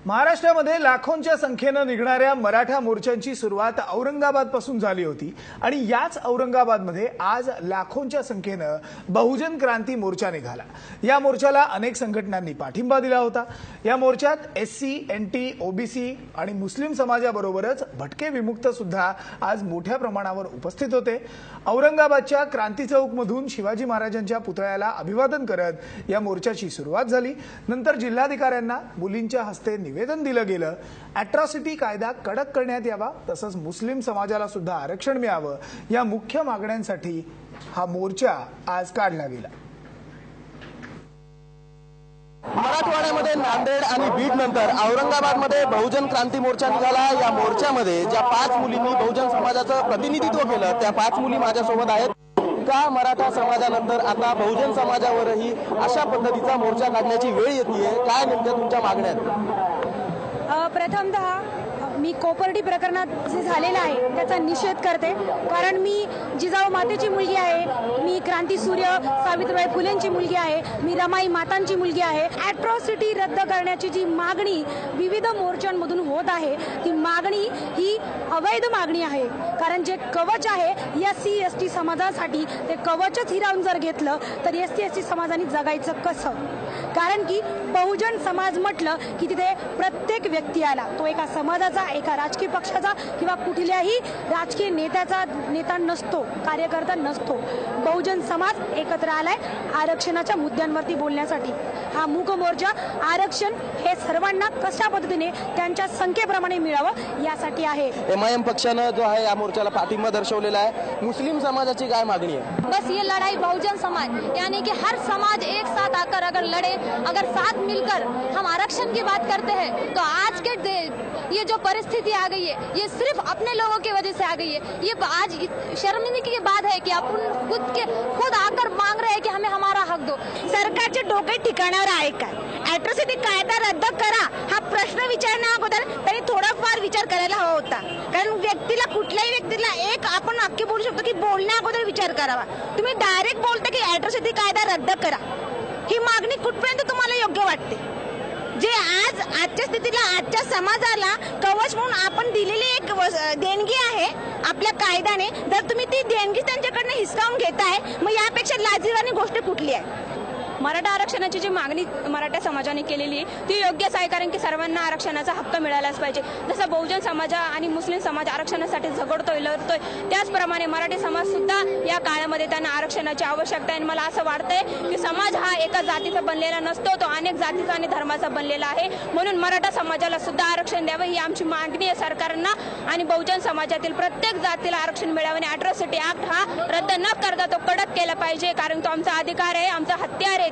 महाराष्ट्रामध्ये लाखोंच्या संख्येनं निघणाऱ्या मराठा मोर्चांची सुरुवात औरंगाबादपासून झाली होती आणि याच औरंगाबादमध्ये आज लाखोंच्या संख्येनं बहुजन क्रांती मोर्चा निघाला। या मोर्चाला अनेक संघटनांनी पाठिंबा दिला होता। या मोर्चात एससी, एनटी, ओबीसी आणि मुस्लिम समाजाबरोबरच भटके विमुक्त सुद्धा आज मोठ्या प्रमाणावर उपस्थित होते। औरंगाबादच्या क्रांती चौकमधून शिवाजी महाराजांच्या पुतळ्याला अभिवादन करत या मोर्चाची सुरुवात झाली। नंतर जिल्हाधिकाऱ्यांना मुलींच्या हस्ते निवेदन दिलं गेलं। अॅट्रॉसिटी कायदा कडक करण्यात यावा, तसंच मुस्लिम समाजाला सुद्धा आरक्षण मिळावं, या मुख्य मागण्यांसाठी हा मोर्चा आज काढला गेला। मराठवाड्यामध्ये नांदेड आणि बीड नंतर औरंगाबादमध्ये बहुजन क्रांती मोर्चा निघाला। या मोर्चामध्ये ज्या 5 मुलींनी बहुजन समाजाचं प्रतिनिधित्व केलं त्या 5 मुली माझ्यासोबत आहेत। का मराठा समाजानंतर आता बहुजन समाजावरही अशा पद्धतीचा मोर्चा काढण्याची वेळ येते, काय नेमक्या तुमच्या मागण्या आहेत? प्रथमतः मी कोपर्डी प्रकरणात जे झालेलं आहे त्याचा निषेध करते, कारण मी जिजाऊ मातेची मुलगी आहे, मी क्रांतीसूर्य सावित्रीबाई फुलेंची मुलगी आहे, मी रमाई मातांची मुलगी आहे। ॲट्रॉसिटी रद्द करण्याची जी मागणी विविध मोर्चांमधून होत आहे ती मागणी ही अवैध मागणी आहे, कारण जे कवच आहे एससी एसटी समाजासाठी ते कवचच हिरावून जर घेतलं तर एससी एसटी समाजाने जगायचं कसं? कारण की बहुजन समाज म्हटलं की तिथे प्रत्येक व्यक्ती आला, तो एका समाजाचा, एका राजकीय पक्षाचा किंवा कुठल्याही राजकीय नेता नसतो, कार्यकर्ता नसतो। बहुजन समाज एकत्र आलाय आरक्षणाच्या मुद्द्यांवरती बोलण्यासाठी। हा मूक मोर्चा आरक्षण हे सर्वांना कशा पद्धतीने त्यांच्या संख्येप्रमाणे मिळावं यासाठी आहे। एमआयएम पक्षानं जो आहे या मोर्चाला पाठिंबा दर्शवलेला आहे। मुस्लिम समाजाची काय मागणी है? बस ये लड़ाई बहुजन समाज यानी कि हर समाज एक साथ आकर अगर लड़े, अगर साथ मिलकर हम आरक्षण की बात करते हैं तो आज के ये जो परिस्थिति आ गई है ये सिर्फ अपने लोगों की वजह से आ गई है। ये आज शर्मिंदगी की बात है कि अपन खुद आकर मांग रहे हैं कि हमें हमारा हक दो। सरकारचे डोके ठिकाणावर आहे का? ॲट्रॉसिटी कायदा रद्द करा हा प्रश्न विचारण्या अगोदर त्यांनी थोडाफार विचार करायला हवा होता, कारण कुठल्याही व्यक्तीला एक आपण वाक्य बोलू शकतो की बोलण्या अगोदर विचार करावा। तुम्ही डायरेक्ट बोलता की ॲट्रॉसिटी कायदा रद्द करा, ही मागणी कुठपर्यंत तुम्हाला योग्य वाटते? जे आजच्या स्थितीला, आजच्या समाजाला कवच म्हणून आपण दिलेली एक देणगी आहे आपल्या कायद्याने, जर तुम्ही ती देणगी त्यांच्याकडनं हिसकावून घेताय, मग यापेक्षा लाजिरवाणी गोष्ट कुठली आहे? मराठा आरक्षणाची जी मागणी मराठा समाजाने केलेली आहे ती योग्यच आहे, कारण की सर्वांना आरक्षणाचा हक्क मिळालाच पाहिजे। जसं बहुजन समाज आणि मुस्लिम समाज आरक्षणासाठी झगडतोय, लढतोय, त्याचप्रमाणे मराठी समाज सुद्धा या काळामध्ये त्यांना आरक्षणाची आवश्यकता आहे। आणि मला असं वाटतंय की समाज हा एका जातीचा बनलेला नसतो, तो अनेक जातीचा आणि धर्माचा बनलेला आहे। म्हणून मराठा समाजाला सुद्धा आरक्षण द्यावं ही आमची मागणी आहे सरकारना, आणि बहुजन समाजातील प्रत्येक जातीला आरक्षण मिळावं आणि अॅट्रॉसिटी ऍक्ट हा रद्द न करता तो कडक केला पाहिजे, कारण तो आमचा अधिकार आहे, आमचा हत्यार आहे।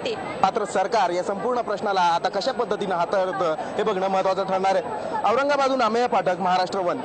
मात्र सरकार या संपूर्ण प्रश्नाला आता कशा पद्धतीने हाताळतं हे बघणं महत्त्वाचं ठरणार आहे। औरंगाबादहून अमेय पाठक, महाराष्ट्र वन।